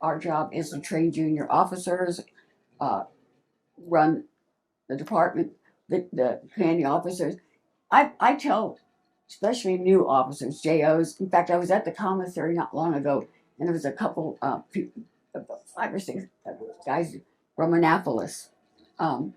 Our job is to train junior officers, run the department, the commanding officers. I tell, especially new officers, JOs. In fact, I was at the commissary not long ago, and there was a couple, 5 or 6 guys from Annapolis, and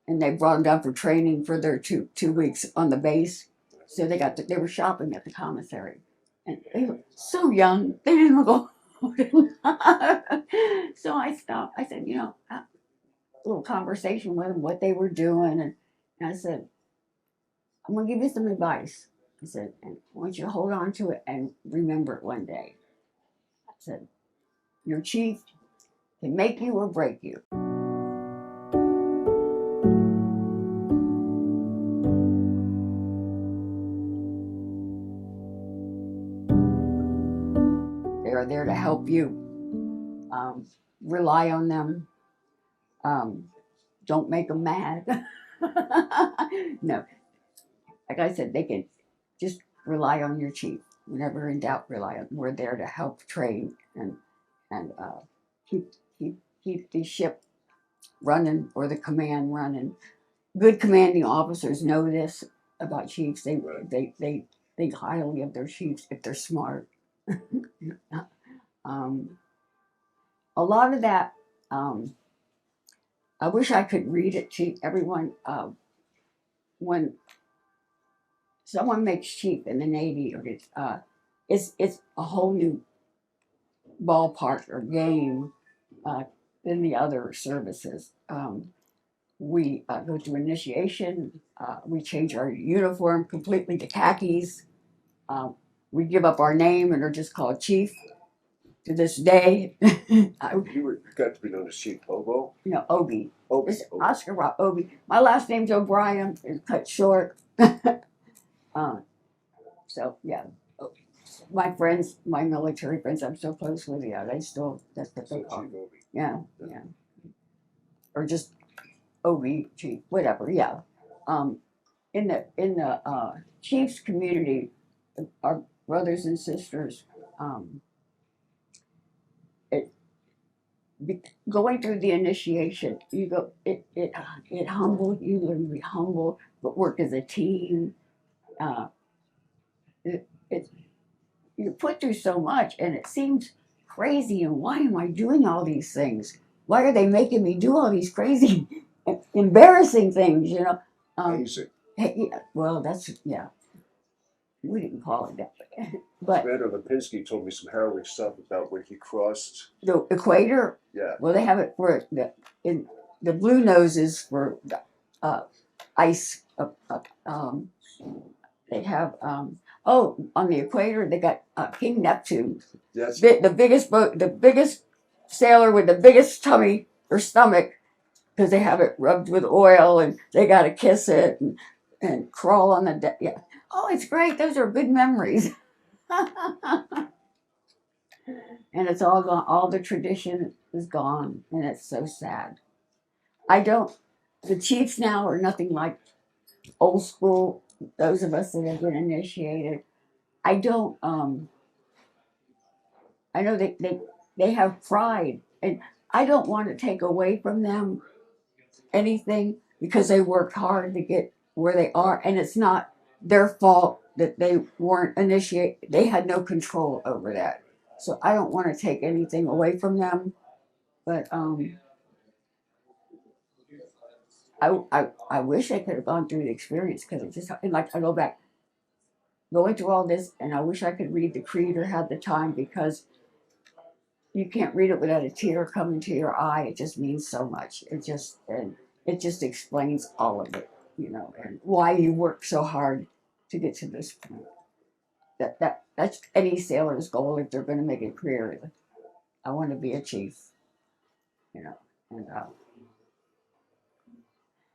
they brought them down for training for their two weeks on the base. So they were shopping at the commissary, and they were so young. They didn't look old. So I stopped. I said, a little conversation with them, what they were doing, and I said, I'm going to give you some advice. I said, and I want you to hold on to it and remember it one day. I said, your chief can make you or break you. They are there to help you. Rely on them. Don't make them mad. No. Like I said, they can just rely on your chief. Whenever in doubt, rely on. We're there to help train and keep the ship running, or the command running. Good commanding officers know this about chiefs. They think highly of their chiefs if they're smart. A lot of that, I wish I could read it to everyone. When someone makes chief in the Navy, or it's a whole new ballpark or game than the other services. We go through initiation. We change our uniform completely to khakis. We give up our name and are just called chief to this day. You got to be known as Chief Obo? Obie. Obie. It's Oscar Obie. My last name's O'Brien. It's cut short. So, yeah. My friends, my military friends, I'm so close with. Yeah, that's what they call me. Yeah. Or just Obie, chief, whatever. Yeah. In the chiefs community, our brothers and sisters, going through the initiation, it humbles you. You learn to be humble, but work as a team. You're put through so much, and it seems crazy. And why am I doing all these things? Why are they making me do all these crazy, embarrassing things? Amazing. Yeah, well, we didn't call it that, but Commander Lipinski told me some harrowing stuff about when he crossed the equator. Yeah. Well, they have it for the blue noses for ice. They have on the equator they got King Neptune. Yes. The biggest boat, the biggest sailor with the biggest tummy or stomach, because they have it rubbed with oil and they got to kiss it and crawl on the deck. Yeah. Oh, it's great. Those are good memories. And it's all gone. All the tradition is gone, and it's so sad. The chiefs now are nothing like old school, those of us that have been initiated. I know they have pride, and I don't want to take away from them anything, because they worked hard to get where they are, and it's not their fault that they weren't initiated. They had no control over that. So I don't want to take anything away from them, but I wish I could have gone through the experience, because it just, and like I go back, going through all this, and I wish I could read the creed or have the time, because you can't read it without a tear coming to your eye. It just means so much. It just explains all of it, and why you work so hard to get to this point. That's any sailor's goal if they're going to make a career. I want to be a chief, and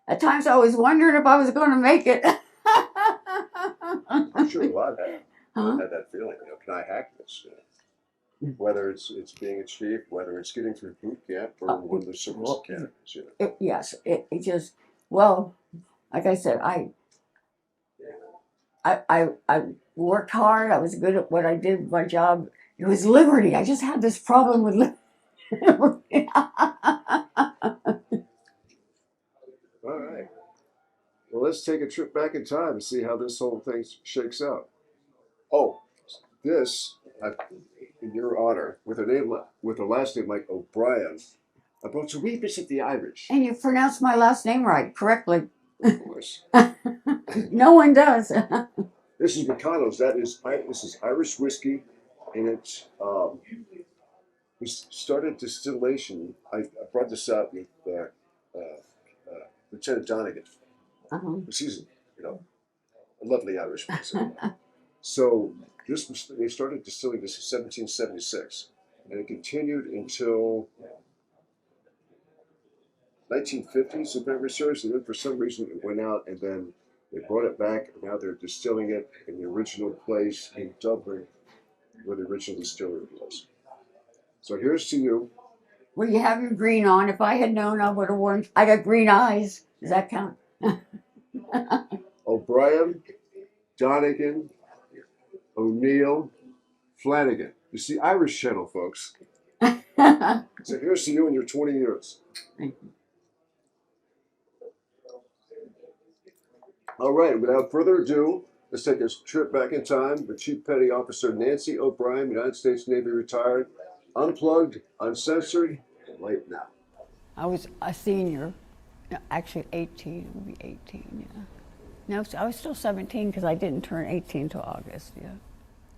at times I was wondering if I was going to make it. I'm sure a lot Huh? had that feeling. Can I hack this? Whether it's being a chief, whether it's getting through boot camp, or one of the service academies. Yes, it just, well, like I said, I worked hard. I was good at what I did, my job, It was liberty. I just had this problem with liberty. All right. Well, let's take a trip back in time and see how this whole thing shakes out. Oh, this, I, in your honor, with a last name like O'Brien, I brought to revisit the Irish. And you pronounced my last name right, correctly. Of course. No one does. This is Meccano's. This is Irish whiskey, and we started distillation. I brought this out with Lieutenant Donegan, which he's a lovely Irish person. So they started distilling this in 1776, and it continued until 1950s, if memory serves. And then for some reason it went out, and then they brought it back, and now they're distilling it in the original place in Dublin, where the original distillery was. So here's to you. Well, you have your green on. If I had known, I would have worn. I got green eyes. Does that count? O'Brien, Donegan, O'Neill, Flanagan. You see, Irish channel, folks. So here's to you in your 20 years. Thank you. All right, without further ado, let's take a trip back in time with Chief Petty Officer Nancy O'Brien, United States Navy retired, unplugged, uncensored, and late now. I was a senior. No, actually 18. It would be 18, yeah. No, I was still 17 because I didn't turn 18 until August, yeah.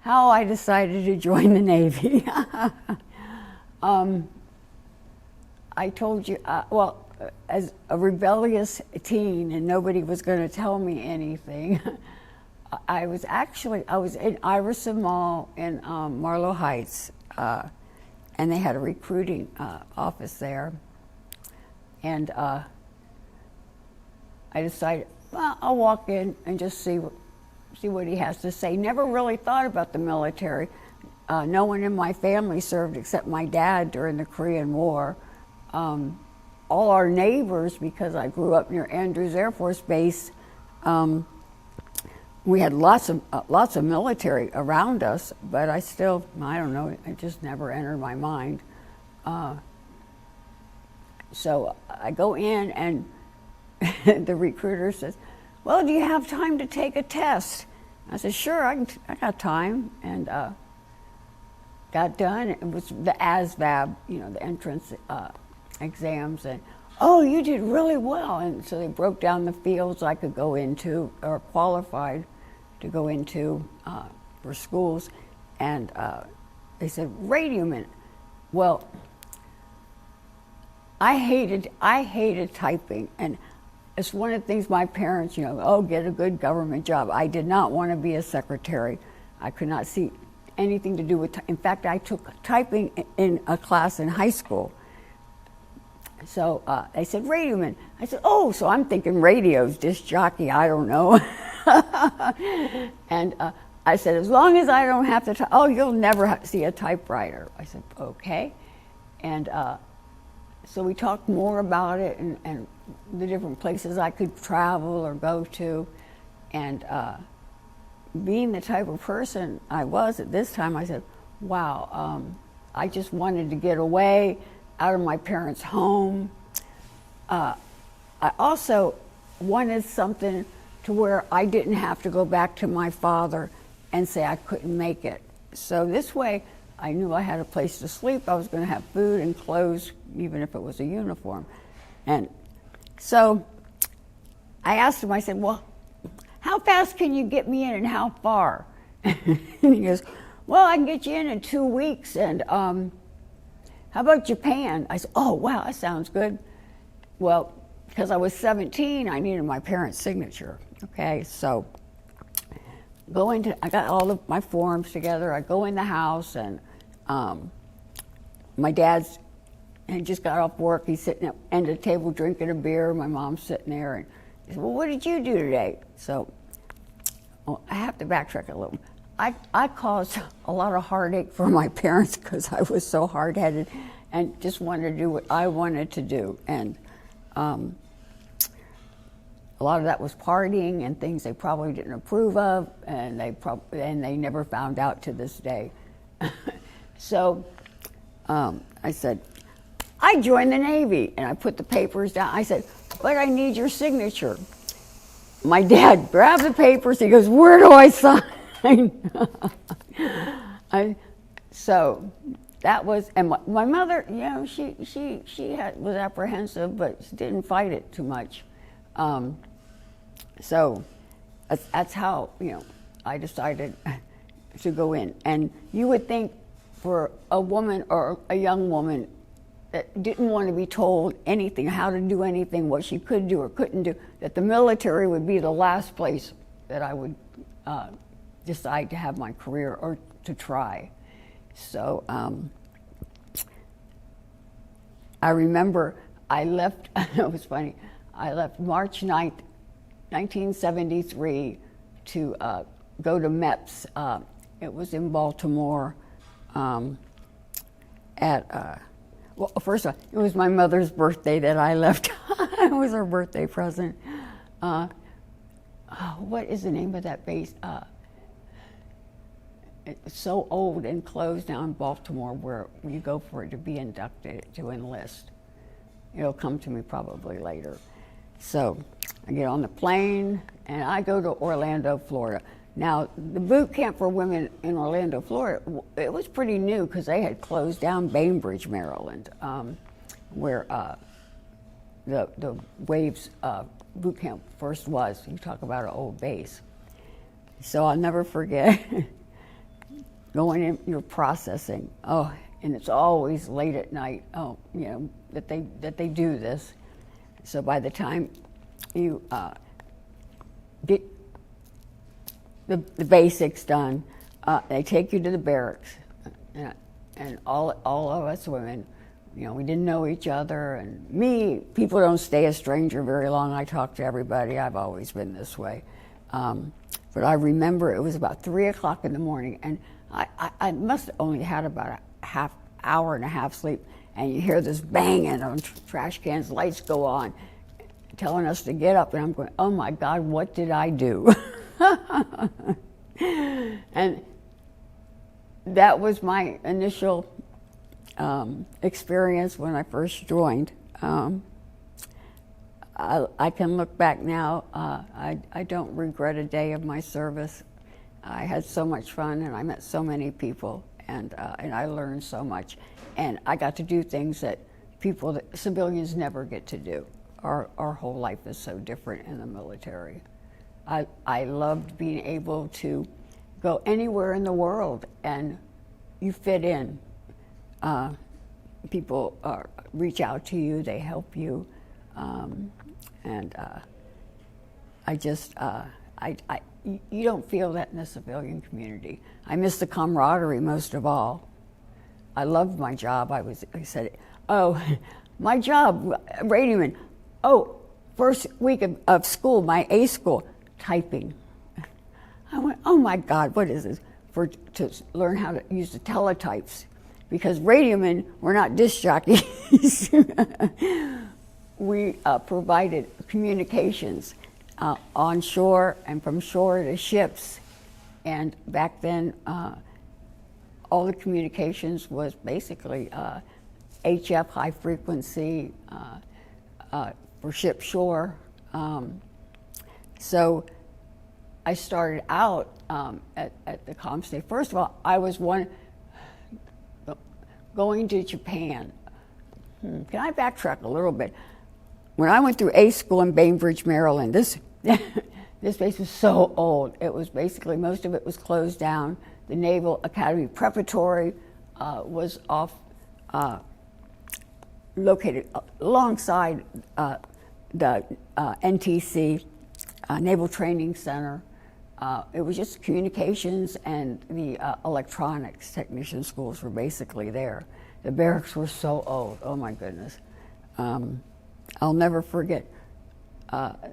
How I decided to join the Navy. I told you, as a rebellious teen and nobody was going to tell me anything, I was in Iverson Mall in Marlow Heights, and they had a recruiting office there. And I decided, well, I'll walk in and just see what he has to say. Never really thought about the military. No one in my family served except my dad during the Korean War. All our neighbors, because I grew up near Andrews Air Force Base, we had lots of military around us, but I don't know, it just never entered my mind. So I go in and the recruiter says, well, do you have time to take a test? I said, sure, I got time. And got done. It was the ASVAB, the entrance exams. And, oh, you did really well. And so they broke down the fields I could go into, or qualified to go into for schools. And they said, radioman. Well, I hated typing, and it's one of the things my parents, get a good government job. I did not want to be a secretary. I could not see anything to do with, in fact, I took typing in a class in high school. So they said, radioman. I said, oh, so I'm thinking radios, disc jockey, I don't know. And I said, as long as I don't have to, you'll never see a typewriter. I said, okay. And so we talked more about it and the different places I could travel or go to. And being the type of person I was at this time, I said, wow, I just wanted to get away out of my parents' home. I also wanted something to where I didn't have to go back to my father and say I couldn't make it. So this way, I knew I had a place to sleep. I was going to have food and clothes, even if it was a uniform. And so I asked him, I said, well, how fast can you get me in and how far? And he goes, well, I can get you in 2 weeks. And how about Japan? I said, oh, wow, that sounds good. Well, because I was 17, I needed my parents' signature. Okay, so I got all of my forms together. I go in the house, and my dad's had just got off work. He's sitting at the end of the table drinking a beer. My mom's sitting there, and he said, well, what did you do today? So I have to backtrack a little. I caused a lot of heartache for my parents because I was so hard-headed and just wanted to do what I wanted to do. And a lot of that was partying and things they probably didn't approve of, and they never found out to this day. So I said, I joined the Navy, and I put the papers down. I said, but I need your signature. My dad grabbed the papers. He goes, where do I sign? So that was, and my mother, you know, she was apprehensive, but she didn't fight it too much. So that's how, you know, I decided to go in. And you would think for a woman or a young woman that didn't want to be told anything, how to do anything, what she could do or couldn't do, that the military would be the last place that I would decide to have my career or to try. So I remember I left, it was funny, I left March 9th, 1973 to go to MEPS. It was in Baltimore well, first of all, it was my mother's birthday that I left. It was her birthday present. What is the name of that base? It's so old and closed now in Baltimore where you go for it to be inducted, to enlist. It'll come to me probably later. So I get on the plane and I go to Orlando, Florida. Now, the boot camp for women in Orlando, Florida, it was pretty new because they had closed down Bainbridge, Maryland, where the Waves boot camp first was. You talk about an old base. So I'll never forget going in, you're processing. Oh, and it's always late at night. Oh, you know, that they do this. So by the time you get the basics done, they take you to the barracks, and all of us women, you know, we didn't know each other, and people don't stay a stranger very long. I talk to everybody. I've always been this way. But I remember it was about 3 o'clock in the morning, and I must have only had about a hour and a half sleep, and you hear this banging on trash cans, lights go on, telling us to get up, and I'm going, oh my God, what did I do? And that was my initial experience when I first joined. I can look back now. I don't regret a day of my service. I had so much fun, and I met so many people, and I learned so much. And I got to do things that civilians never get to do. Our whole life is so different in the military. I loved being able to go anywhere in the world and you fit in. People reach out to you, they help you, and you don't feel that in the civilian community. I miss the camaraderie most of all. I loved my job. I said, oh, my job, radioman. Oh, first week of school, my A school, typing. I went, oh my God, what is this? To learn how to use the teletypes, because radiomen were not disc jockeys. We provided communications on shore and from shore to ships, and back then all the communications was basically HF, high frequency, for ship shore. So I started out at the ComState. First of all, I was going to Japan. Can I backtrack a little bit? When I went through A school in Bainbridge, Maryland, this base was so old. It was basically, most of it was closed down. The Naval Academy Preparatory was located alongside the NTC, Naval Training Center. It was just communications, and the electronics technician schools were basically there. The barracks were so old, oh my goodness. I'll never forget, the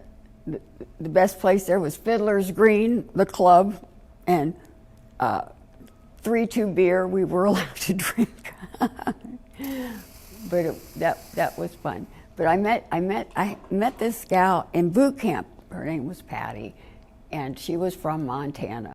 best place there was Fiddler's Green, the club, and 3-2 beer we were allowed to drink. But that was fun. But I met this gal in boot camp. Her name was Patty, and she was from Montana.